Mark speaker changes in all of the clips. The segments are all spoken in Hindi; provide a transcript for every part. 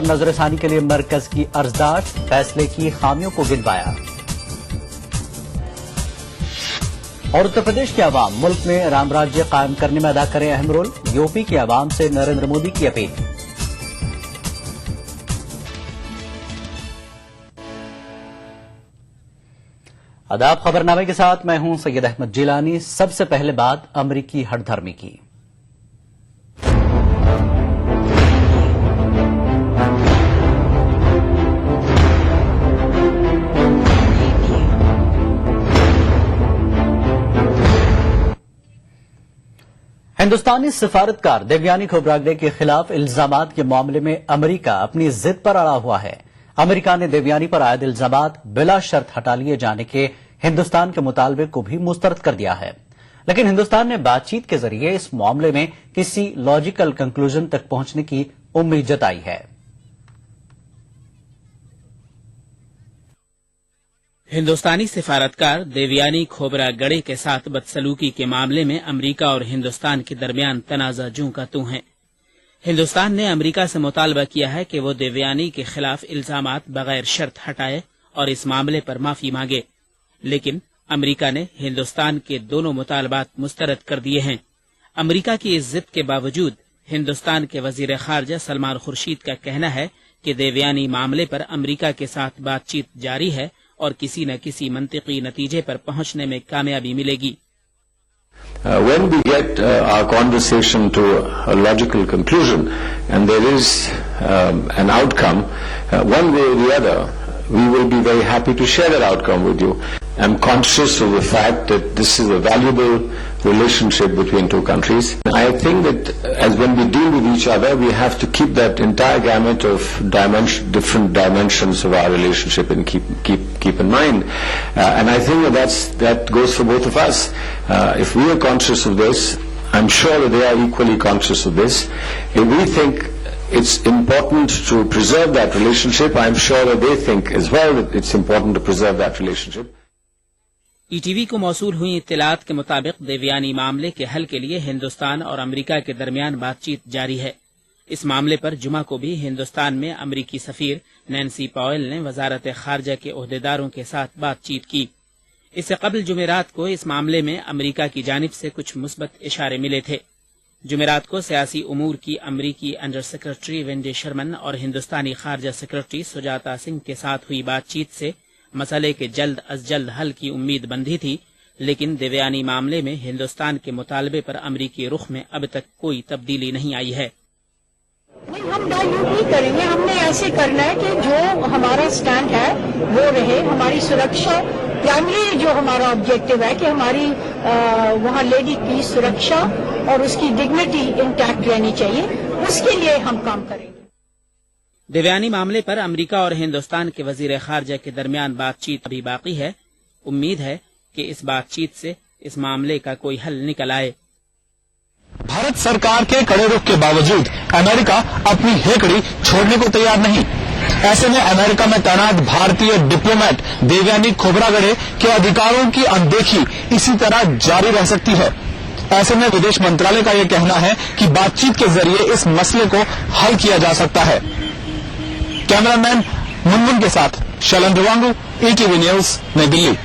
Speaker 1: नजरसानी के लिए मरकज की अर्जदाश्त, फैसले की खामियों को गिनवाया। और उत्तर प्रदेश की आवाम मुल्क में राम राज्य कायम करने में अदा करें अहम रोल, यूपी की आवाम से नरेंद्र मोदी की अपील। आदाब, खबरनामे के साथ मैं हूं सैयद अहमद जिलानी। सबसे पहले बात अमरीकी हठधर्मी की। हिंदुस्तानी सिफारतकार देवयानी खोबरागड़े के खिलाफ इल्जामात के मामले में अमेरिका अपनी जिद पर अड़ा हुआ है। अमेरिका ने देवयानी पर आयद इल्जामात बिला शर्त हटा लिए जाने के हिंदुस्तान के मुतालबे को भी मुस्तरद कर दिया है, लेकिन हिंदुस्तान ने बातचीत के जरिए इस मामले में किसी लॉजिकल कंक्लूजन तक पहुंचने की उम्मीद जताई है।
Speaker 2: हिंदुस्तानी सिफारतकार देवयानी खोबरागड़े के साथ बदसलूकी के मामले में अमेरिका और हिंदुस्तान के दरमियान तनाज़ा जूं का तू है। हिंदुस्तान ने अमेरिका से मुतालबा किया है कि वो देवयानी के खिलाफ इल्जामात बगैर शर्त हटाए और इस मामले पर माफी मांगे, लेकिन अमेरिका ने हिंदुस्तान के दोनों मुतालबात मुस्तरद कर दिए हैं। अमेरिका की इस जिद के बावजूद हिंदुस्तान के वजीर खारजा सलमान खुर्शीद का कहना है कि देवयानी मामले पर अमेरिका के साथ बातचीत जारी है और किसी न किसी मंतिकी नतीजे पर पहुंचने में कामयाबी मिलेगी।
Speaker 3: When we get our conversation to a logical conclusion and there is an outcome, one way or the other, we will be very happy to share that outcome with you. I'm conscious of the fact that this is a valuable relationship between two countries. I think that as when we deal with each other, we have to keep that entire gamut of different dimensions of our relationship and keep in mind. And I think that goes for both of us. If we are conscious of this, I'm sure that they are equally conscious of this. If we think it's important to preserve that relationship, I'm sure that they think as well that it's important to preserve that relationship.
Speaker 2: ETV को मौसूल हुई इत्तलात के मुताबिक देवयानी मामले के हल के लिए हिंदुस्तान और अमेरिका के दरमियान बातचीत जारी है। इस मामले पर जुमा को भी हिंदुस्तान में अमेरिकी सफीर नैन्सी पॉवेल ने वजारत खारजा के ओहदेदारों के साथ बातचीत की। इससे कबल जुमेरात को इस मामले में अमेरिका की जानिब से कुछ मुस्बत इशारे मिले थे। जुमेरात को सियासी उमूर की अमेरिकी अंडर सेक्रेटरी वेंडी शर्मन और हिंदुस्तानी खारजा सेक्रेटरी सुजाता सिंह के साथ हुई बातचीत से मसले के जल्द अज जल्द हल की उम्मीद बंधी थी, लेकिन देवयानी मामले में हिंदुस्तान के मुतालबे पर अमेरिकी रुख में अब तक कोई तब्दीली नहीं आई है।
Speaker 4: नहीं, हम डाइल्यूट नहीं करेंगे। हमने ऐसे करना है कि जो हमारा स्टैंड है वो रहे। हमारी सुरक्षा प्राइमरी जो हमारा ऑब्जेक्टिव है कि हमारी वहाँ लेडी की सुरक्षा और उसकी डिग्निटी इंटैक्ट रहनी चाहिए, उसके लिए हम काम करेंगे।
Speaker 2: देवयानी मामले पर अमेरिका और हिंदुस्तान के वजीर खारजा के दरमियान बातचीत अभी बाकी है। उम्मीद है कि इस बातचीत से इस मामले का कोई हल निकल आए।
Speaker 5: भारत सरकार के कड़े रुख के बावजूद अमेरिका अपनी हेकड़ी छोड़ने को तैयार नहीं। ऐसे में अमेरिका में तैनात भारतीय डिप्लोमेट देवयानी खोबरागड़े के अधिकारों की अनदेखी इसी तरह जारी रह सकती है। ऐसे में विदेश मंत्रालय का यह कहना है कि बातचीत के जरिए इस मसले को हल किया जा सकता है। कैमरामैन मुनमुन के साथ शलन रुवांगू, ईटीवी न्यूज, नई दिल्ली।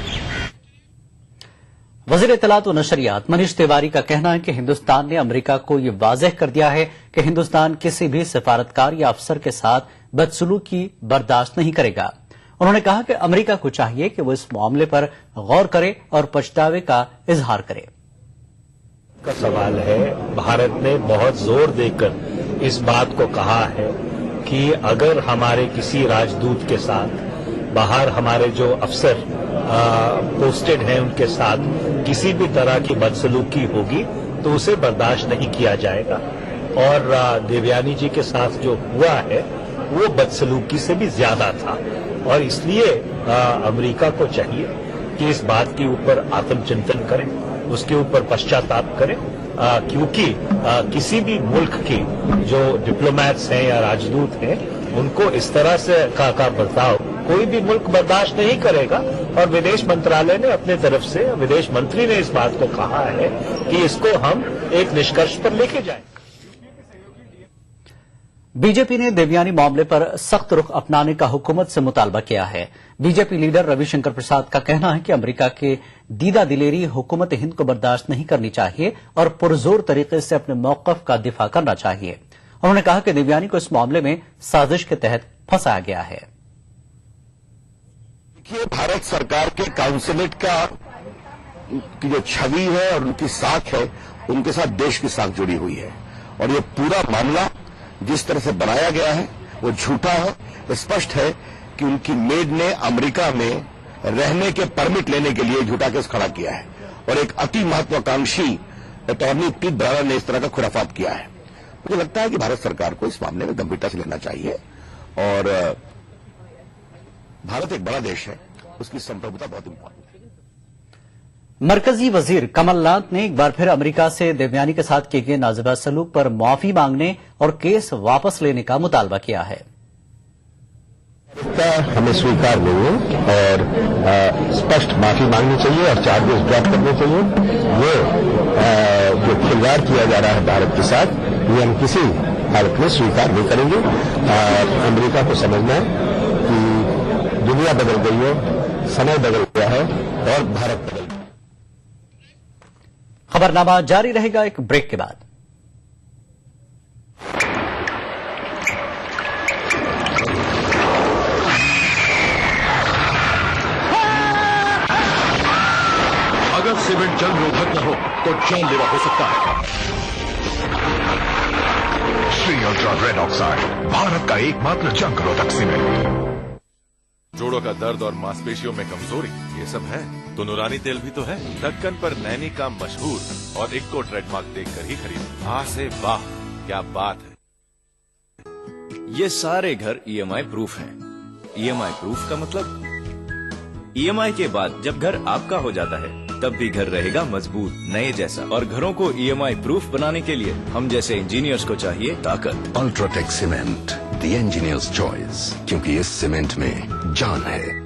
Speaker 1: वजीर इत्तलात व नशरियात मनीष तिवारी का कहना है कि हिंदुस्तान ने अमेरिका को ये वाज़ेह कर दिया है कि हिंदुस्तान किसी भी सिफारतकार या अफसर के साथ बदसलूकी बर्दाश्त नहीं करेगा। उन्होंने कहा कि अमेरिका को चाहिए कि वो इस मामले पर गौर करे और पछतावे का इजहार करे।
Speaker 6: का सवाल है, भारत ने बहुत जोर देकर इस बात को कहा है कि अगर हमारे किसी राजदूत के साथ बाहर हमारे जो अफसर पोस्टेड हैं उनके साथ किसी भी तरह की बदसलूकी होगी तो उसे बर्दाश्त नहीं किया जाएगा। और देवयानी जी के साथ जो हुआ है वो बदसलूकी से भी ज्यादा था और इसलिए अमेरिका को चाहिए कि इस बात के ऊपर आत्मचिंतन करें, उसके ऊपर पश्चाताप करें, क्योंकि किसी भी मुल्क की जो डिप्लोमैट्स हैं या राजदूत हैं उनको इस तरह से का बर्ताव कोई भी मुल्क बर्दाश्त नहीं करेगा। और विदेश मंत्रालय ने अपने तरफ से, विदेश मंत्री ने इस बात को कहा है कि इसको हम एक निष्कर्ष पर लेके जाएं।
Speaker 1: बीजेपी ने देवयानी मामले पर सख्त रुख अपनाने का हुकूमत से मुतालबा किया है। बीजेपी लीडर रविशंकर प्रसाद का कहना है कि अमेरिका के दीदा दिलेरी हुकूमत हिंद को बर्दाश्त नहीं करनी चाहिए और पुरजोर तरीके से अपने मौकफ का दिफा करना चाहिए। उन्होंने कहा कि देवयानी को इस मामले में साजिश के तहत फंसाया गया है।
Speaker 7: देखिए, भारत सरकार के काउंसिलेट की जो छवि है और उनकी साख है, उनके साथ देश की साख जुड़ी हुई है और ये पूरा मामला जिस तरह से बनाया गया है वो झूठा है। स्पष्ट है कि उनकी मेड ने अमेरिका में रहने के परमिट लेने के लिए झूठा केस खड़ा किया है और एक अति महत्वाकांक्षी अटॉर्नी पीट ब्रावर ने इस तरह का खुराफात किया है। मुझे लगता है कि भारत सरकार को इस मामले में गंभीरता से लेना चाहिए और भारत एक बड़ा देश है, उसकी संप्रभुता बहुत इंपॉर्टेंट है।
Speaker 1: मरकजी वजीर कमलनाथ ने एक बार फिर अमेरिका से देवयानी के साथ किए गए नाजिबा सलूक पर माफी मांगने और केस वापस लेने का मुतालबा किया है।
Speaker 7: हमें स्वीकार नहीं है और स्पष्ट माफी मांगनी चाहिए और चार्जेस ड्रॉप करने चाहिए। ये जो खिलवाड़ किया जा रहा है भारत के साथ, ये हम किसी हालत में स्वीकार नहीं करेंगे। अमेरिका को समझना है कि दुनिया बदल गई है, समय बदल गया है और भारत बदल गया।
Speaker 1: खबरनामा जारी रहेगा एक ब्रेक के बाद।
Speaker 8: अगर सीमेंट जंग रोधक न हो तो जानलेवा हो सकता है। Shri ultra red oxide, Bharat का एकमात्र जंग रोधक सीमेंट।
Speaker 9: जोड़ों का दर्द और मांसपेशियों में कमजोरी, ये सब है तो नूरानी तेल भी तो है। ढक्कन पर नैनी का मशहूर और इक्को ट्रेडमार्क देखकर ही खरीदो। वाह से वाह, क्या बात है।
Speaker 10: ये सारे घर EMI प्रूफ हैं। EMI प्रूफ का मतलब EMI के बाद जब घर आपका हो जाता है तब भी घर रहेगा मजबूत, नए जैसा। और घरों को EMI प्रूफ बनाने के लिए हम जैसे इंजीनियर्स को चाहिए ताकत।
Speaker 8: UltraTech cement, the engineers choice, क्योंकि इस सीमेंट में जान है।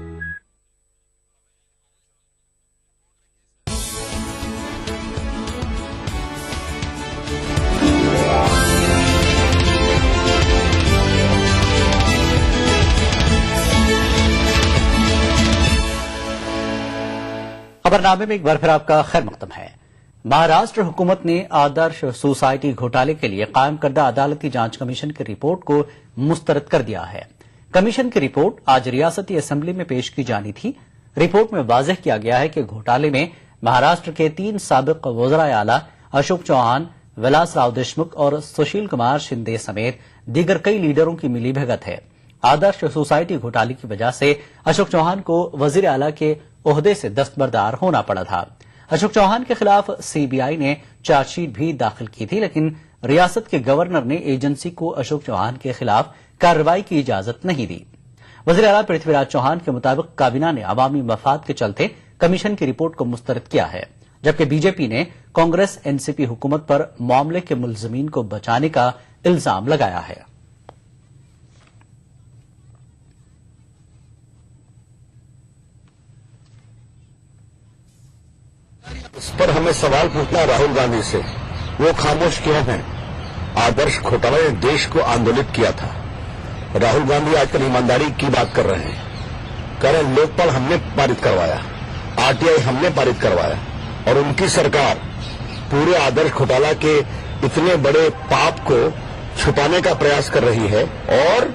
Speaker 1: खबरनामे में एक बार फिर आपका खैर मकदम है। महाराष्ट्र हुकूमत ने आदर्श सोसाइटी घोटाले के लिए कायम करदा अदालती जांच कमीशन की रिपोर्ट को मुस्तरद कर दिया है। कमीशन की रिपोर्ट आज रियासती असेंबली में पेश की जानी थी। रिपोर्ट में वाज़ेह किया गया है कि घोटाले में महाराष्ट्र के 3 साबिक वज़राए आला अशोक चौहान, विलासराव देशमुख और सुशील कुमार शिंदे समेत दीगर कई लीडरों की मिलीभगत है। आदर्श सोसाइटी घोटाले की वजह से अशोक चौहान को वजीर आला के ओहदे से दस्तबरदार होना पड़ा था। अशोक चौहान के खिलाफ सीबीआई ने चार्जशीट भी दाखिल की थी, लेकिन रियासत के गवर्नर ने एजेंसी को अशोक चौहान के खिलाफ कार्रवाई की इजाजत नहीं दी। वजीर आला पृथ्वीराज चौहान के मुताबिक काबीना ने अवामी मफाद के चलते कमीशन की रिपोर्ट को मुस्तरद किया है, जबकि बीजेपी ने कांग्रेस एनसीपी हुकूमत पर मामले के मुलजमीन को बचाने का इल्जाम लगाया है।
Speaker 7: इस पर हमें सवाल पूछना है राहुल गांधी से, वो खामोश क्यों हैं? आदर्श घोटाला ने देश को आंदोलित किया था। राहुल गांधी आजकल ईमानदारी की बात कर रहे हैं, कह रहे हैं लोकपाल हमने पारित करवाया, आरटीआई हमने पारित करवाया और उनकी सरकार पूरे आदर्श घोटाला के इतने बड़े पाप को छुपाने का प्रयास कर रही है और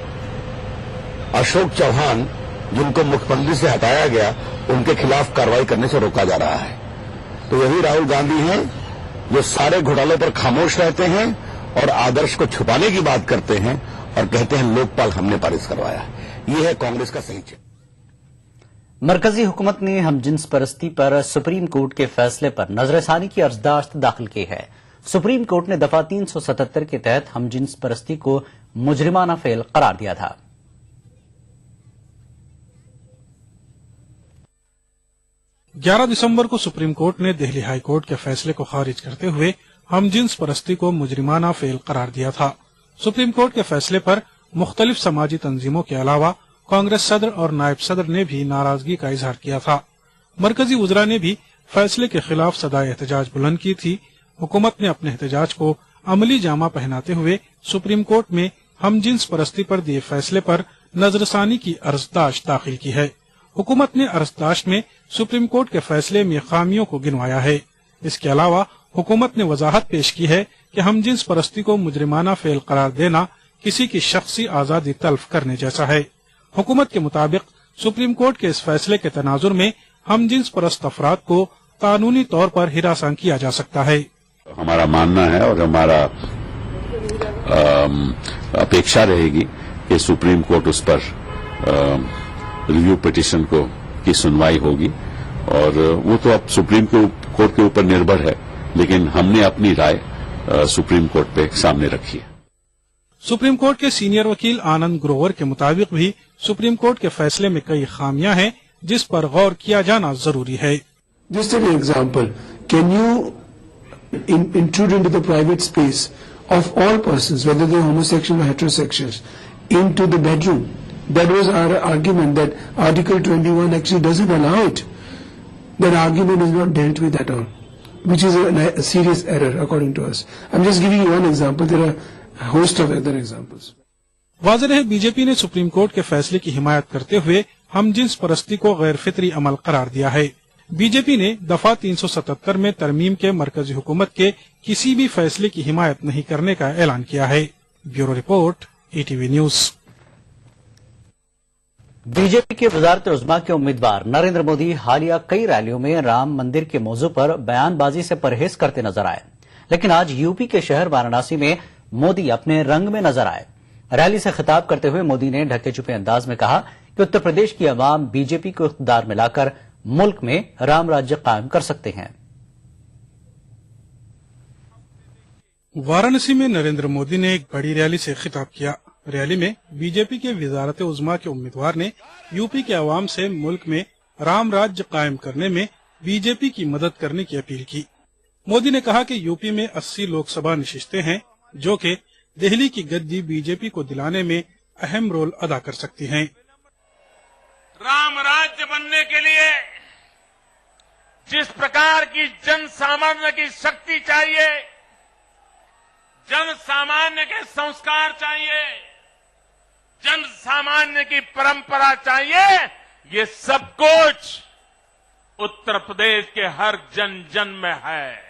Speaker 7: अशोक चौहान जिनको मुख्यमंत्री से हटाया गया उनके खिलाफ कार्रवाई करने से रोका जा रहा है। तो यही राहुल गांधी हैं जो सारे घोटालों पर खामोश रहते हैं और आदर्श को छुपाने की बात करते हैं और कहते हैं लोकपाल हमने पारित करवाया। ये है कांग्रेस का सही चिन्ह।
Speaker 1: मरकजी हुकूमत ने हमजिन्स परस्ती पर सुप्रीम कोर्ट के फैसले पर नजरसानी की अर्जदाश्त दाखिल की है। सुप्रीम कोर्ट ने दफा 377 के तहत हमजिन्स परस्ती को मुजरिमाना फेल करार दिया था।
Speaker 11: दिसंबर को सुप्रीम कोर्ट ने दिल्ली हाई कोर्ट के फैसले को खारिज करते हुए हमजिन्स परस्ती को मुजरिमाना फेल करार दिया था। सुप्रीम कोर्ट के फैसले पर मुख्तलिफ समाजी तंजीमों के अलावा कांग्रेस सदर और नायब सदर ने भी नाराजगी का इजहार किया था। मरकजी वज़रा ने भी फैसले के खिलाफ सदाए एहतजाज बुलंद की थी। हुकूमत ने अपने एहतजाज को अमली जामा पहनाते हुए सुप्रीम कोर्ट में हम जिन्स परस्ती पर दिए फैसले पर नजरसानी की अर्जदाश्त दाखिल की है। हुकूमत ने अर्जदाश्त में सुप्रीम कोर्ट के फैसले में खामियों को गिनवाया है। इसके अलावा हुकूमत ने वजाहत पेश की है कि हम जिन्स परस्ती को मुजरिमाना फेल करार देना किसी की शख्सी आजादी तल्फ करने जैसा है। हुकूमत के मुताबिक सुप्रीम कोर्ट के इस फैसले के तनाजुर में हम जिन्स परस्त अफराद को कानूनी तौर पर हिरासत किया जा सकता है।
Speaker 12: हमारा मानना है और हमारा अपेक्षा रहेगी कि सुप्रीम कोर्ट उस पर रिव्यू पिटीशन की सुनवाई होगी और वो तो अब सुप्रीम कोर्ट के ऊपर निर्भर है, लेकिन हमने अपनी राय सुप्रीम कोर्ट पे सामने रखी है।
Speaker 11: सुप्रीम कोर्ट के सीनियर वकील आनंद ग्रोवर के मुताबिक भी सुप्रीम कोर्ट के फैसले में कई खामियां हैं जिस पर गौर किया जाना जरूरी है।
Speaker 13: Just an example, can you intrude into the private space of all persons, whether they're homosexual or heterosexuals, into the bedroom? That was our argument, that Article 21 actually doesn't allow it. That argument is not dealt with at all, which is a serious error according to us. I'm just giving you one example. There are a host of other examples.
Speaker 11: वाज़ेह है, बीजेपी ने सुप्रीम कोर्ट के फैसले की हिमायत करते हुए हम जिन्स परस्ती को गैर फितरी अमल करार दिया है। बीजेपी ने दफा 377 में तरमीम के मरकजी हुकूमत के किसी भी फैसले की हिमायत नहीं करने का ऐलान किया है। Bureau report, ETV news.
Speaker 1: BJP के वजारत उज़्मा के उम्मीदवार नरेंद्र मोदी हालिया कई रैलियों में राम मंदिर के मौजू पर बयानबाजी से परहेज करते नजर आए, लेकिन आज यूपी के शहर वाराणसी में मोदी अपने रंग में नजर आए। रैली से खिताब करते हुए मोदी ने ढके छुपे अंदाज में कहा कि उत्तर प्रदेश की अवाम बीजेपी को इख्तियार में लाकर मुल्क में राम राज्य कायम कर सकते हैं।
Speaker 11: वाराणसी में नरेंद्र मोदी ने एक बड़ी रैली से खिताब किया। रैली में बीजेपी के वजारत उज़्मा के उम्मीदवार ने यूपी के अवाम से मुल्क में राम राज्य कायम करने में बीजेपी की मदद करने की अपील की। मोदी ने कहा कि यूपी में 80 लोकसभा नशिस्तें हैं जो कि दिल्ली की गद्दी बीजेपी को दिलाने में अहम रोल अदा कर सकती हैं।
Speaker 14: राम राज्य बनने के लिए जिस प्रकार की जन सामान्य की शक्ति चाहिए, जन सामान्य के संस्कार चाहिए, जन सामान्य की परंपरा चाहिए, ये सब कुछ उत्तर प्रदेश के हर जन जन में है।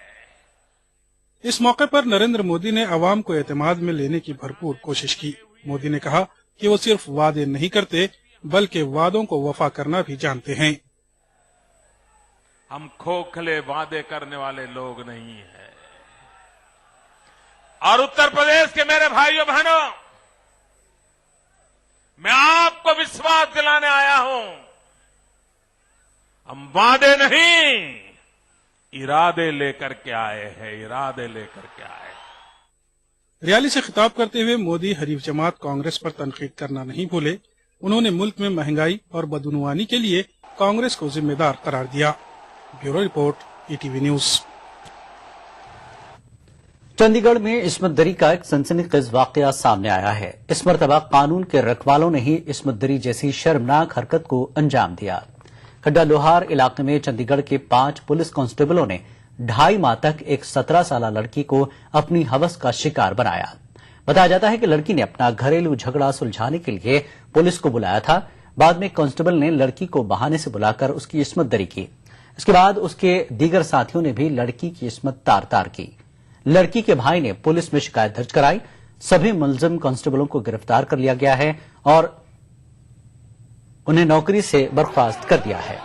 Speaker 11: इस मौके पर नरेंद्र मोदी ने अवाम को एतमाद में लेने की भरपूर कोशिश की। मोदी ने कहा कि वो सिर्फ वादे नहीं करते बल्कि वादों को वफा करना भी जानते हैं।
Speaker 14: हम खोखले वादे करने वाले लोग नहीं हैं। और उत्तर प्रदेश के मेरे भाइयों बहनों, मैं आपको विश्वास दिलाने आया हूं, हम वादे नहीं इरादे लेकर के आए हैं, इरादे लेकर के आए।
Speaker 11: रैली से खिताब करते हुए मोदी हरीफ जमात कांग्रेस पर तनकीद करना नहीं भूले। उन्होंने मुल्क में महंगाई और बदउनवानी के लिए कांग्रेस को जिम्मेदार करार दिया। Bureau report, ETV news.
Speaker 1: Chandigarh में इस्मत दरी का एक सनसनीखेज वाकया सामने आया है। इस मरतबा कानून के रखवालों ने ही इस्मत दरी जैसी शर्मनाक हरकत को अंजाम दिया। खड्डा लोहार इलाके में चंडीगढ़ के 5 पुलिस कांस्टेबलों ने 2.5 माह तक एक 17 साल लड़की को अपनी हवस का शिकार बनाया। बताया जाता है कि लड़की ने अपना घरेलू झगड़ा सुलझाने के लिए पुलिस को बुलाया था। बाद में कांस्टेबल ने लड़की को बहाने से बुलाकर उसकी इस्मत दरी की। इसके बाद उसके दीगर साथियों ने भी लड़की की इस्मत तार तार की। लड़की के भाई ने पुलिस में शिकायत दर्ज कराई। सभी मुलजिम कांस्टेबलों को गिरफ्तार कर लिया गया है और उन्हें नौकरी से बर्खास्त कर दिया है।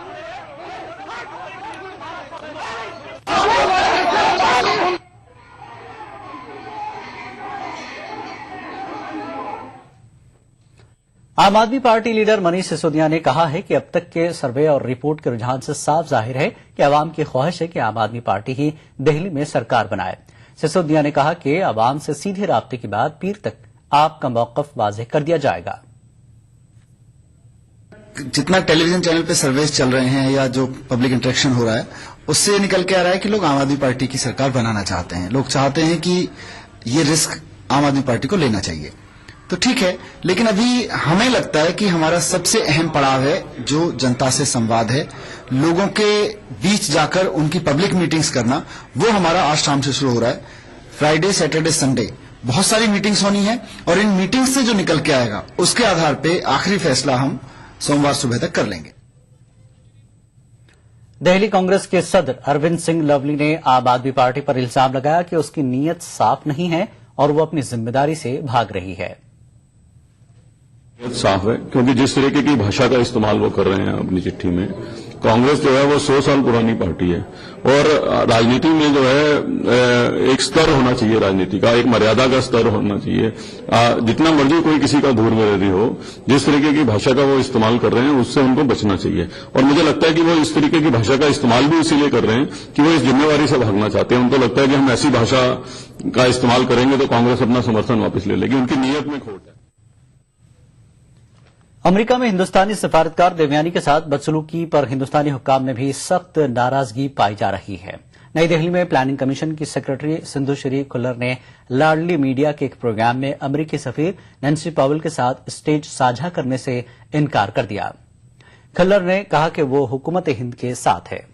Speaker 1: आम आदमी पार्टी लीडर मनीष सिसोदिया ने कहा है कि अब तक के सर्वे और रिपोर्ट के रुझान से साफ जाहिर है कि आवाम की ख्वाहिश है कि आम आदमी पार्टी ही दिल्ली में सरकार बनाए। सिसोदिया ने कहा कि आवाम से सीधे राब्ते के बाद पीर तक आपका मौकफ वाज़ेह कर दिया जाएगा।
Speaker 15: जितना टेलीविजन चैनल पे सर्वेस चल रहे हैं या जो पब्लिक इंटरेक्शन हो रहा है, उससे निकल के आ रहा है कि लोग आम आदमी पार्टी की सरकार बनाना चाहते हैं। लोग चाहते हैं कि ये रिस्क आम आदमी पार्टी को लेना चाहिए। तो ठीक है, लेकिन अभी हमें लगता है कि हमारा सबसे अहम पड़ाव है जो जनता से संवाद है, लोगों के बीच जाकर उनकी पब्लिक मीटिंग्स करना। वो हमारा आज शाम से शुरू हो रहा है। फ्राइडे, सैटरडे, संडे बहुत सारी मीटिंग्स होनी है और इन मीटिंग्स से जो निकल के आएगा उसके आधार पे आखिरी फैसला हम सोमवार सुबह तक कर लेंगे।
Speaker 1: दिल्ली कांग्रेस के सदर अरविंद सिंह लवली ने आम आदमी पार्टी पर इल्जाम लगाया कि उसकी नीयत साफ नहीं है और वो अपनी जिम्मेदारी से भाग रही है।
Speaker 12: साफ है, क्योंकि जिस तरीके की भाषा का इस्तेमाल वो कर रहे हैं अपनी चिट्ठी में, कांग्रेस जो है वो 100 साल पुरानी पार्टी है और राजनीति में जो है एक स्तर होना चाहिए, राजनीति का एक मर्यादा का स्तर होना चाहिए। जितना मर्जी कोई किसी का धूर में हो, जिस तरीके की भाषा का वो इस्तेमाल कर रहे हैं उससे उनको बचना चाहिए। और मुझे लगता है कि वो इस तरीके की भाषा का इस्तेमाल भी इसीलिए कर रहे हैं कि वो इस जिम्मेवारी से भागना चाहते हैं। उनको लगता है कि हम ऐसी भाषा का इस्तेमाल करेंगे तो कांग्रेस अपना समर्थन वापस ले लेगी। उनकी नीयत में खोट है।
Speaker 1: अमेरिका में हिंदुस्तानी सफारतकार देवयानी के साथ बदसलूकी पर हिंदुस्तानी हुक्काम में भी सख्त नाराजगी पाई जा रही है। नई दिल्ली में प्लानिंग कमीशन की सेक्रेटरी सिंधु श्री खुल्लर ने लाडली मीडिया के एक प्रोग्राम में अमेरिकी सफीर नैन्सी पावेल के साथ स्टेज साझा करने से इनकार कर दिया। खुल्लर ने कहा कि वो हुकूमत हिंद के साथ है।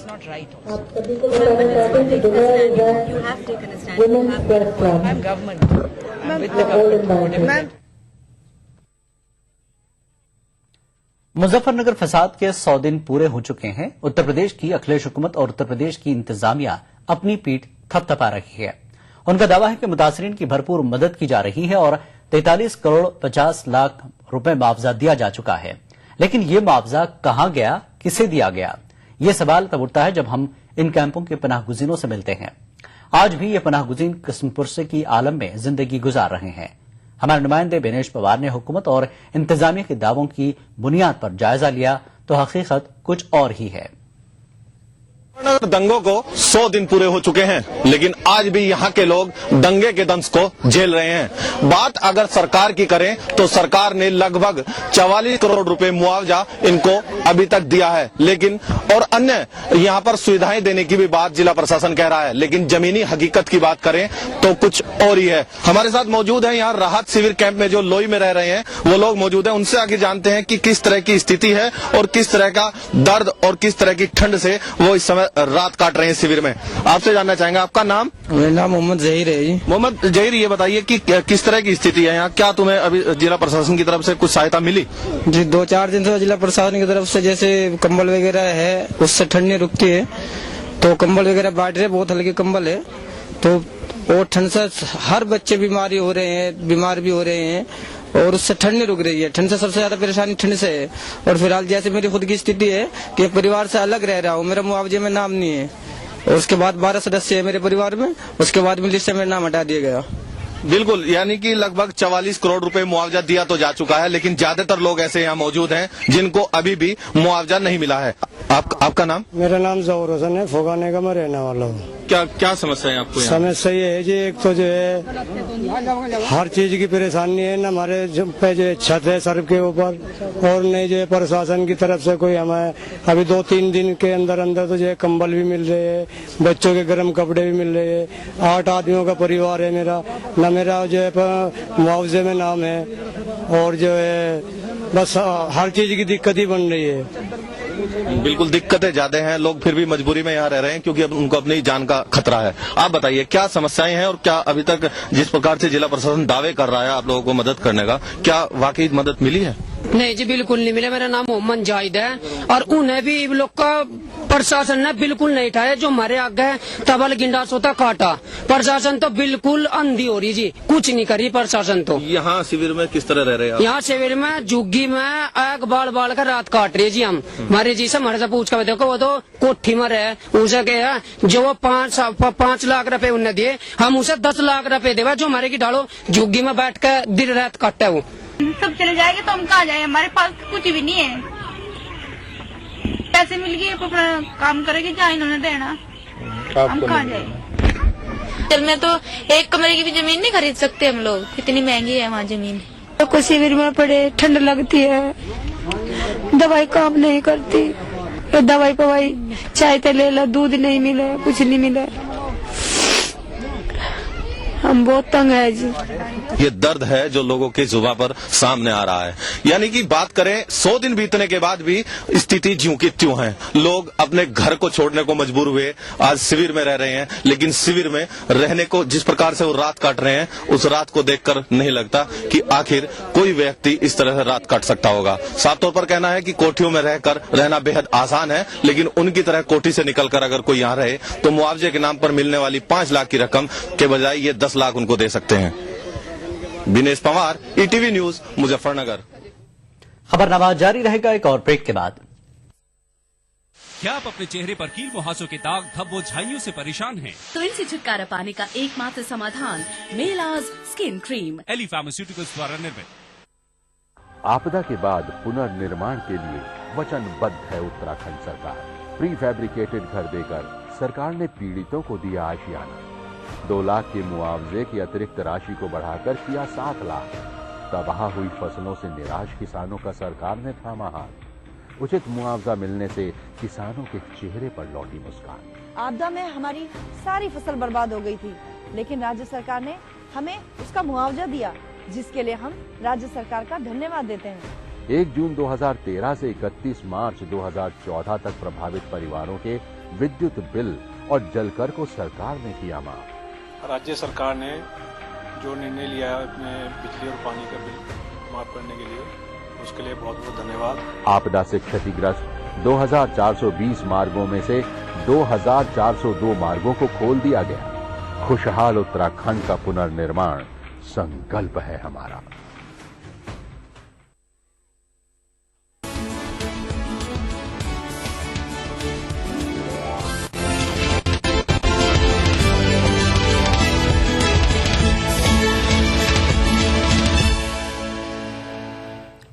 Speaker 16: Not right. You have taken a stand. I'm government. I'm with the government.
Speaker 1: Muzaffarnagar फसाद के 100 दिन पूरे हो चुके हैं। उत्तर प्रदेश की अखिलेश हुकूमत और उत्तर प्रदेश की इंतजामिया अपनी पीठ थपथपा रही है। उनका दावा है कि मुतासरीन की भरपूर मदद की जा रही है और 43 करोड़ 50 लाख रुपए मुआवजा दिया जा चुका है। लेकिन ये मुआवजा कहां गया, किसे दिया गया, ये सवाल तब उठता है जब हम इन कैंपों के पनाहगुजीनों से मिलते हैं। आज भी ये पनाहगुजीन किस्मपुरसे की आलम में जिंदगी गुजार रहे हैं। हमारे नुमाइंदे बेनेश पवार ने हुकूमत और इंतजामिया के दावों की बुनियाद पर जायजा लिया तो हकीकत कुछ और ही है।
Speaker 17: दंगों को 100 दिन पूरे हो चुके हैं, लेकिन आज भी यहाँ के लोग दंगे के दंश को झेल रहे हैं। बात अगर सरकार की करें तो सरकार ने लगभग 44 करोड़ रुपए मुआवजा इनको अभी तक दिया है, लेकिन और अन्य यहाँ पर सुविधाएं देने की भी बात जिला प्रशासन कह रहा है, लेकिन जमीनी हकीकत की बात करें तो कुछ और ही है। हमारे साथ मौजूद है यहाँ राहत शिविर कैंप में जो लोई में रह रहे हैं वो लोग मौजूद हैं। उनसे आगे जानते हैं कि किस तरह की स्थिति है और किस तरह का दर्द और किस तरह की ठंड से वो इस समय रात काट रहे हैं शिविर में। आपसे जानना चाहेंगे, आपका नाम?
Speaker 18: मेरा नाम मोहम्मद जहीर है जी।
Speaker 17: मोहम्मद जहीर, ये बताइए कि किस तरह की स्थिति है यहाँ? क्या तुम्हें अभी जिला प्रशासन की तरफ से कुछ सहायता मिली?
Speaker 18: जी 2-4 दिन से जिला प्रशासन की तरफ से जैसे कंबल वगैरह है, उससे ठंड नहीं रुकती है तो कंबल वगैरह बांट रहे, बहुत हल्के कंबल है। तो और ठंड से हर बच्चे बीमारी हो रहे हैं, बीमार भी हो रहे हैं और उससे ठंड नहीं रुक रही है। ठंड से सबसे ज्यादा परेशानी ठंड से है। और फिलहाल जैसे मेरी खुद की स्थिति है कि परिवार से अलग रह रहा हूँ, मेरा मुआवजे में नाम नहीं है और उसके बाद 12 सदस्य है मेरे परिवार में, उसके बाद में लिस्ट से मेरा नाम हटा दिया गया।
Speaker 17: बिल्कुल, यानी कि लगभग 44 करोड़ रुपए मुआवजा दिया तो जा चुका है, लेकिन ज्यादातर लोग ऐसे यहाँ मौजूद हैं जिनको अभी भी मुआवजा नहीं मिला है। आपका नाम?
Speaker 19: मेरा नाम जहूर हसन है, फोगाने का मैं रहने वाला हूँ।
Speaker 17: क्या समस्या है आपको?
Speaker 19: समस्या ये है जी, एक तो जो है हर चीज की परेशानी है, न हमारे जो छत है सर के ऊपर और नहीं जो है प्रशासन की तरफ से कोई हमें अभी 2-3 दिन के अंदर अंदर तो जो है कंबल भी मिल रहे हैं, बच्चों के गर्म कपड़े भी मिल रहे हैं। 8 आदमियों का परिवार है मेरा, न मेरा जो है मुआवजे में नाम है और जो है बस हर चीज की दिक्कत ही बन रही है।
Speaker 17: बिल्कुल दिक्कतें ज्यादा हैं, लोग फिर भी मजबूरी में यहाँ रह रहे हैं क्योंकि अब उनको अपनी जान का खतरा है। आप बताइए क्या समस्याएं हैं और क्या अभी तक जिस प्रकार से जिला प्रशासन दावे कर रहा है आप लोगों को मदद करने का, क्या वाकई मदद मिली है?
Speaker 20: नहीं जी, बिल्कुल नहीं मिले। मेरा नाम मोहम्मद जाहिद है और उन्हें भी लोग का प्रशासन ने बिल्कुल नहीं उठाया। जो हमारे आगे है तबल गिंडा सोता काटा, प्रशासन तो बिल्कुल अंधी हो रही जी, कुछ नहीं करी प्रशासन तो।
Speaker 17: यहाँ शिविर में किस तरह रह रहे हैं?
Speaker 20: यहाँ शिविर में झुग्गी में आग बाल बाल कर रात काट रही जी। हम हमारे जी से हमारे से पूछ कर देखो, वो तो कोठी में रहे, उसे क्या जो वो 5 लाख रुपए उन्हें दिए, हम उसे 10 लाख रुपए देवा जो हमारे की डालो झुग्गी में बैठ कर दिन रात काटता है। वो
Speaker 21: सब चले जाएंगे तो हम कहाँ जाए? हमारे पास कुछ भी नहीं है, पैसे मिल गए अपना काम करेंगे जहाँ इन्होंने देना, हम कहाँ जाए?
Speaker 22: चल में तो 1 कमरे की भी जमीन नहीं खरीद सकते हम लोग, इतनी महंगी है वहाँ जमीन।
Speaker 4: तो कुछ शिविर में पड़े, ठंड लगती है, दवाई काम नहीं करती, दवाई पवाई चाय ते ले ला, दूध नहीं मिले, कुछ नहीं मिले।
Speaker 21: हम बहुत तंग है जी।
Speaker 17: ये दर्द है जो लोगों की जुबान पर सामने आ रहा है। यानी कि बात करें 100 दिन बीतने के बाद भी स्थिति ज्यों की त्यों है। लोग अपने घर को छोड़ने को मजबूर हुए, आज शिविर में रह रहे हैं, लेकिन शिविर में रहने को जिस प्रकार से वो रात काट रहे हैं, उस रात को देखकर नहीं लगता कि आखिर कोई व्यक्ति इस तरह से रात काट सकता होगा। साफ तौर पर कहना है कि कोठियों में रहकर रहना बेहद आसान है, लेकिन उनकी तरह कोठी से निकलकर अगर कोई यहाँ रहे तो मुआवजे के नाम पर मिलने वाली 5 लाख की रकम के बजाय ये 10 लाख उनको दे सकते हैं। Vinesh Panwar, ETV news, Muzaffarnagar.
Speaker 1: खबरनामा जारी रहेगा एक और ब्रेक के बाद।
Speaker 2: क्या आप अपने चेहरे पर कील मुहासों के दाग, धब्बों, झाइयों से परेशान हैं?
Speaker 3: तो इनसे छुटकारा पाने का एकमात्र समाधान मेलाज स्किन क्रीम,
Speaker 2: एली फार्मास्यूटिकल्स द्वारा निर्मित।
Speaker 23: आपदा के बाद पुनर्निर्माण के लिए वचनबद्ध है उत्तराखंड सरकार। प्री फैब्रिकेटेड घर देकर सरकार ने पीड़ितों को दिया आशियाना। 2 लाख के मुआवजे की अतिरिक्त राशि को बढ़ाकर किया 7 लाख। तबाह हुई फसलों से निराश किसानों का सरकार ने थामा हाथ। उचित मुआवजा मिलने से किसानों के चेहरे पर लौटी मुस्कान।
Speaker 24: आपदा में हमारी सारी फसल बर्बाद हो गई थी, लेकिन राज्य सरकार ने हमें उसका मुआवजा दिया, जिसके लिए हम राज्य सरकार का धन्यवाद देते हैं।
Speaker 23: 1 जून 2013 से 31 मार्च 2014 तक प्रभावित परिवारों के विद्युत बिल और जलकर को सरकार ने किया माफ।
Speaker 25: राज्य सरकार ने जो निर्णय लिया है अपने बिजली और पानी का बिल माफ करने के लिए, उसके लिए बहुत बहुत धन्यवाद।
Speaker 23: आपदा से क्षतिग्रस्त 2420 मार्गों में से 2402 मार्गों को खोल दिया गया। खुशहाल उत्तराखंड का पुनर्निर्माण संकल्प है हमारा।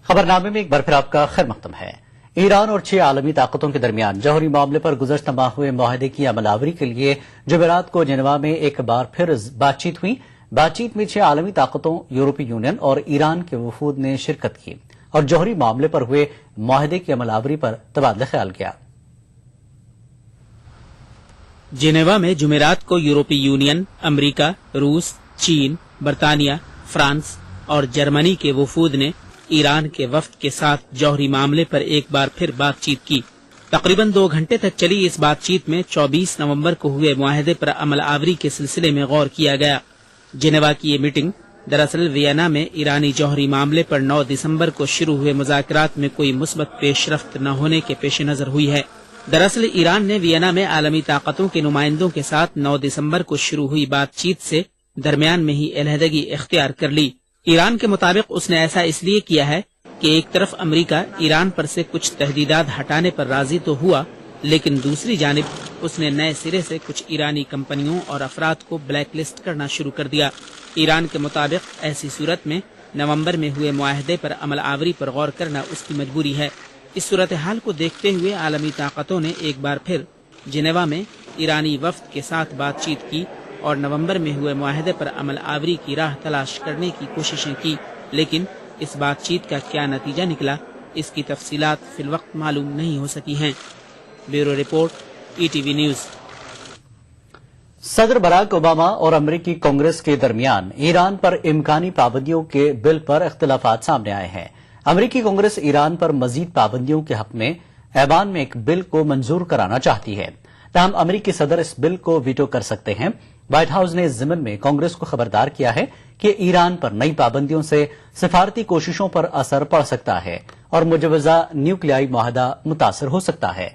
Speaker 1: खबरनामे में एक बार फिर आपका खैर मकदम है। ईरान और 6 आलमी ताकतों के दरमियान जौहरी मामले पर गुज़श्ता माह हुए मुआहदे की अमलावरी के लिए जुमेरात को जेनेवा में एक बार फिर बातचीत हुई। बातचीत में 6 आलमी ताकतों, यूरोपीय यूनियन और ईरान के वफूद ने शिरकत की और जौहरी मामले पर हुए मुआहदे की अमलावरी पर तबादला ख्याल किया।
Speaker 26: जेनेवा में जुमेरात को यूरोपीय यूनियन, अमरीका, रूस, चीन, बरतानिया, फ्रांस और जर्मनी के वफूद ने ईरान के वफ्द के साथ जौहरी मामले पर एक बार फिर बातचीत की। तकरीबन 2 घंटे तक चली इस बातचीत में 24 नवंबर को हुए मुआहदे पर अमल आवरी के सिलसिले में गौर किया गया। जेनेवा की ये मीटिंग दरअसल वियना में ईरानी जौहरी मामले पर 9 दिसंबर को शुरू हुए मुज़ाकरात में कोई मुस्बत पेशरफ्त न होने के पेश नजर हुई है। दरअसल ईरान ने वियना में आलमी ताकतों के नुमाइंदों के साथ 9 दिसंबर को शुरू हुई बातचीत से दरमियान में ही अलहदगी इख्तियार कर ली। ईरान के मुताबिक उसने ऐसा इसलिए किया है कि एक तरफ अमेरिका ईरान पर से कुछ तहदीदात हटाने पर राजी तो हुआ, लेकिन दूसरी जानिब उसने नए सिरे से कुछ ईरानी कंपनियों और अफराद को ब्लैकलिस्ट करना शुरू कर दिया। ईरान के मुताबिक ऐसी सूरत में नवंबर में हुए मुआहदे पर अमल आवरी पर गौर करना उसकी मजबूरी है। इस सूरत हाल को देखते हुए आलमी ताकतों ने एक बार फिर जिनेवा में ईरानी वफ्द के साथ बातचीत की और नवंबर में हुए मुआहदे पर अमल आवरी की राह तलाश करने की कोशिशें की, लेकिन इस बातचीत का क्या नतीजा निकला, इसकी तफसीलात फिलवक्त मालूम नहीं हो सकी हैं। Bureau report, ETV news.
Speaker 1: सदर बराक ओबामा और अमरीकी कांग्रेस के दरमियान ईरान पर इम्कानी पाबंदियों के बिल पर इख्तिलाफात सामने आए हैं। अमरीकी कांग्रेस ईरान पर मजीद पाबंदियों के हक में ऐवान में एक बिल को मंजूर कराना चाहती है, ताहम अमरीकी सदर इस बिल को वीटो कर सकते हैं। व्हाइट हाउस ने इस ज़िमन में कांग्रेस को खबरदार किया है कि ईरान पर नई पाबंदियों से सिफारती कोशिशों पर असर पड़ सकता है और मुजवजा न्यूक्लियाई मुआहदा मुतासर हो सकता है।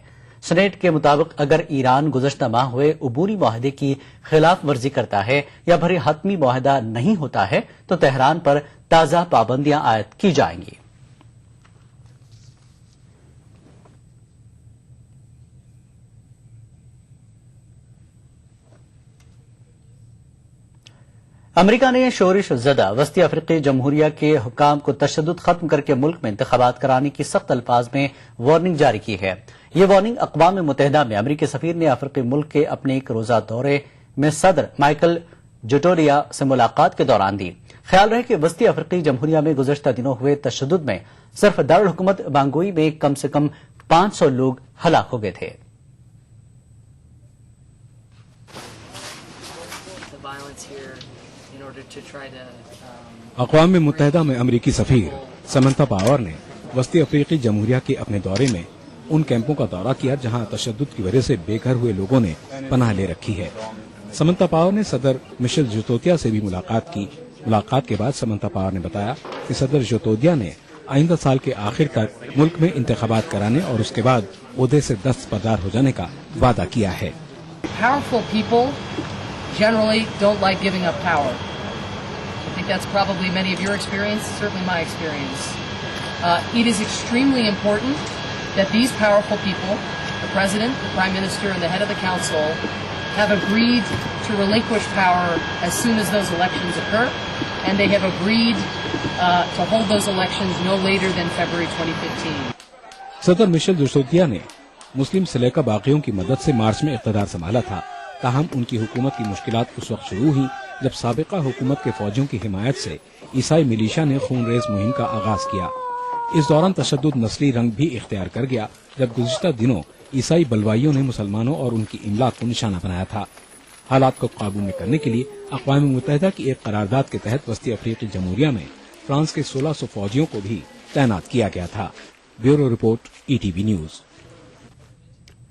Speaker 1: सेनेट के मुताबिक अगर ईरान गुज़श्ता माह हुए अबूरी मुआहदे की खिलाफ वर्जी करता है या भरे हतमी मुआहदा नहीं होता है तो तेहरान पर ताज़ा पाबंदियां आयद की जाएंगी। अमेरिका ने शोरिश ज़दा वस्ती अफ्रीकी जमहूरिया के हुकाम को तशद्दुद खत्म करके मुल्क में इंतखाबात कराने की सख्त अल्फाज में वार्निंग जारी की है। ये वार्निंग अक़वाम मुत्तहिदा में अमेरिकी सफीर ने अफ्रीकी मुल्क के अपने एक रोजा दौरे में सदर माइकल जोटोरिया से मुलाकात के दौरान दी। ख्याल रहे कि वस्ती अफ्रीकी जमहूरिया में गुज़श्ता दिनों हुए तशद्दुद में सिर्फ दारुल हुकूमत बांगोई में कम से कम 500 लोग हलाक हो गए थे।
Speaker 5: अक़वाम मुत्तहिदा में अमरीकी सफीर समंता पावर ने वस्ती अफ्रीकी जमहूरिया के अपने दौरे में उन कैंपों का दौरा किया जहां तशद्दुद की वजह से बेघर हुए लोगों ने पनाह ले रखी है। समंता पावर ने सदर मिशेल जोतोदिया से भी मुलाकात की। मुलाकात के बाद समंता पावर ने बताया कि सदर जोतोदिया ने आइंदा साल के आखिर तक मुल्क में इंतखाबात कराने और उसके बाद ओहदे से दस्तबरदार हो जाने का वादा किया है।
Speaker 6: Powerful people generally don't like giving up power. I think that's probably many of your experience, certainly my experience. It is extremely important that these powerful people, the President, the Prime Minister, and the head of the Council, have agreed to relinquish power as soon as those elections occur, and they have agreed to hold those elections no later than February 2015.
Speaker 5: सदर मिशेल जोतोदिया ने मुस्लिम से लेकर बाकियों की मदद से मार्च में इक़्तिदार संभाला था। ताहम उनकी हुकूमत की मुश्किलात उस वक्त शुरू हुई जब साबिका हुकूमत के फौजियों की हिमायत से ईसाई मिलिशिया ने खूनरेज मुहिम का आगाज किया। इस दौरान तशद्दुद नस्ली रंग भी इख्तियार कर गया जब गुज़िश्ता दिनों ईसाई बलवाइयों ने मुसलमानों और उनकी इमलाक को निशाना बनाया था। हालात को काबू में करने के लिए अक़वाम मुत्तहिदा की एक करारदाद के तहत वस्ती अफ्रीकी जमहूरिया में फ्रांस के 1600 फौजियों को भी तैनात किया गया था। Bureau report, ETV news.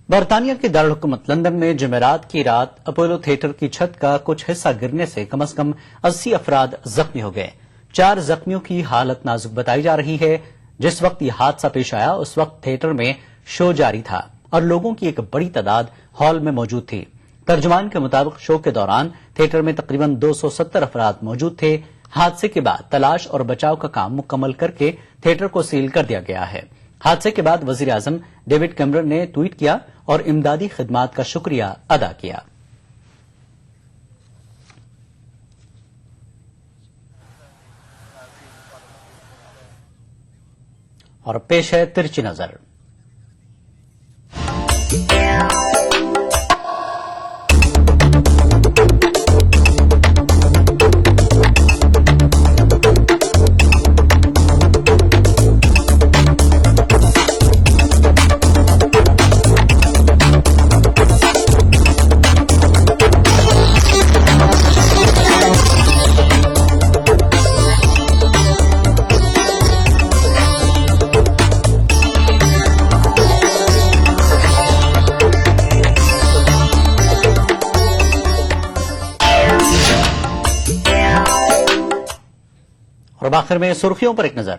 Speaker 1: बरतानिया के दारुल-हुकूमत लंदन में जुमेरात की रात अपोलो थिएटर की छत का कुछ हिस्सा गिरने से कम 80 अफराद जख्मी हो गए। 4 जख्मियों की हालत नाजुक बताई जा रही है। जिस वक्त यह हादसा पेश आया उस वक्त थिएटर में शो जारी था और लोगों की एक बड़ी तादाद हॉल में मौजूद थी। तर्जुमान के मुताबिक शो के दौरान थिएटर में तकरीबन 270 अफराद मौजूद थे। हादसे के बाद तलाश और बचाव का काम मुकम्मल करके थिएटर को सील कर दिया गया है। हादसे के बाद वजीर आजम डेविड कैमरन ने ट्वीट किया और इमदादी खिदमात का शुक्रिया अदा किया। और पेश है तिरछी नजर। और आखिर में सुर्खियों पर एक नजर।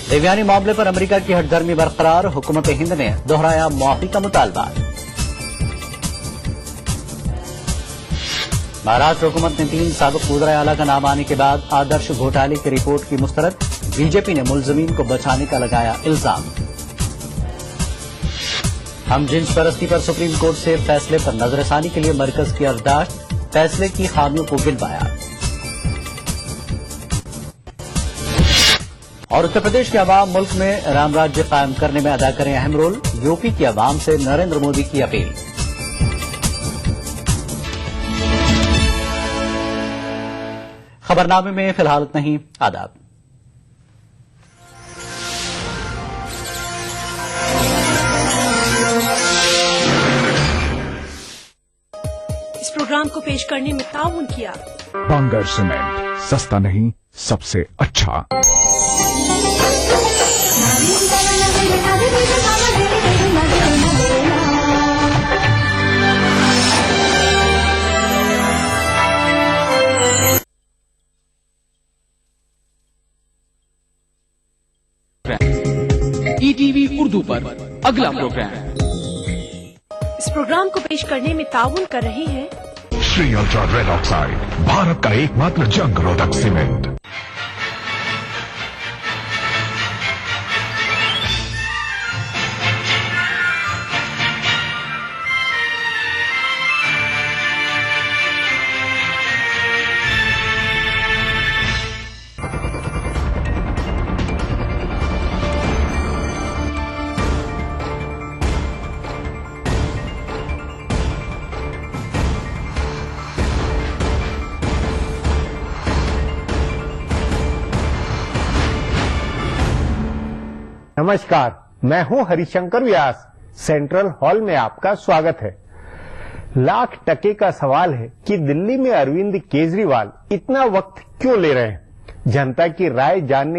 Speaker 1: देवयानी मामले पर अमेरिका की हठधर्मी बरकरार, हुकूमत हिंद ने दोहराया मुआफी का मुतालबा। महाराष्ट्र हुकूमत ने 3 साबिक वज़राए आला का नाम आने के बाद आदर्श घोटाले की रिपोर्ट की मुस्तरद। बीजेपी ने मुलजमीन को बचाने का लगाया इल्जाम। हम जिन्स परस्ती पर सुप्रीम कोर्ट से फैसले पर नजरसानी के लिए मरकज की अर्दाश्त, फैसले की खामियों को गिनवाया। और उत्तर प्रदेश के अवाम मुल्क में राम राज्य कायम करने में अदा करें अहम रोल, यूपी की अवाम से नरेंद्र मोदी की अपील। खबरनामे में फिलहाल इतना ही। आदाब।
Speaker 7: इस प्रोग्राम को पेश करने में ताउन किया
Speaker 8: बांगर सीमेंट, सस्ता नहीं सबसे अच्छा।
Speaker 26: ETV उर्दू पर अगला प्रोग्राम।
Speaker 7: इस प्रोग्राम को पेश करने में ताउन कर रहे हैं
Speaker 8: Shri ultra red oxide, Bharat का एकमात्र जंग रोधक सीमेंट।
Speaker 9: नमस्कार, मैं हूं हरिशंकर व्यास। सेंट्रल हॉल में आपका स्वागत है। लाख टके का सवाल है कि दिल्ली में अरविंद केजरीवाल इतना वक्त क्यों ले रहे हैं। जनता की राय जानने